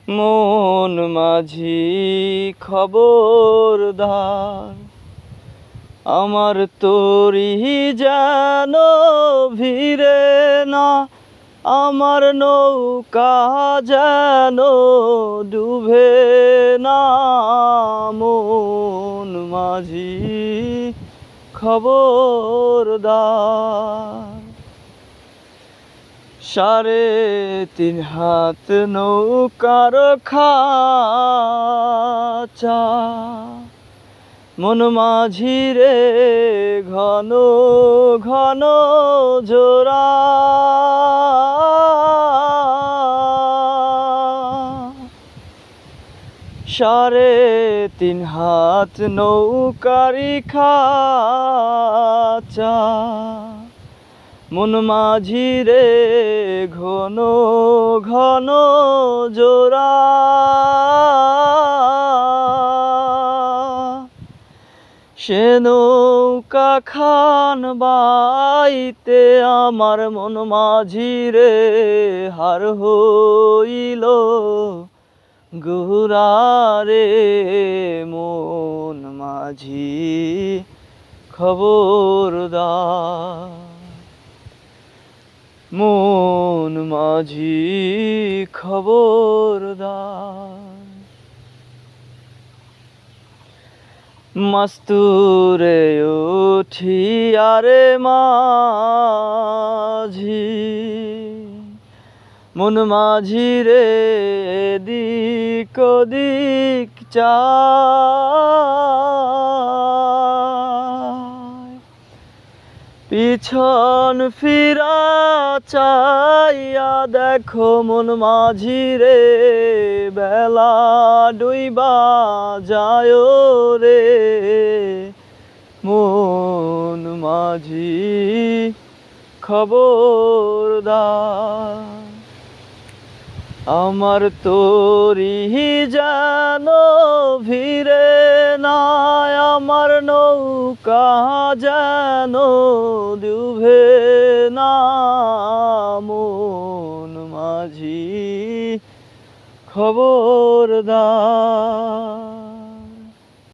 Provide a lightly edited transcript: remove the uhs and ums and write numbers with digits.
মন মাঝি খবরদার, আমার তরি যেন ভিড়ে না, আমার নৌকা যেন ডুবে না। মন মাঝি খবরদার, 3.5 হাত নৌকার খাঁচা, মন মাঝি রে ঘন ঘন জোড়া। 3.5 হাত নৌকারি খাঁচা, মন মাঝি রে ঘন ঘন জোড়া। সে নৌকা খান বাইতে আমার মন মাঝি রে হার হইল গুরারে। মন মাঝি খবরদার, মন মাঝি খবরদার। মাস্তুরে উঠিয়ারে মাঝি, মন মাঝি রে দিক দিক চায়, পিছন ফিরা চাইয়া দেখো মন মাঝি রে বেলা ডুইবা যায় রে। মন মাঝি খবরদার, আমার তরি যেন ভিড়ে না, আমার নৌকা যেন ডুবে না। মন মাঝি খবরদার।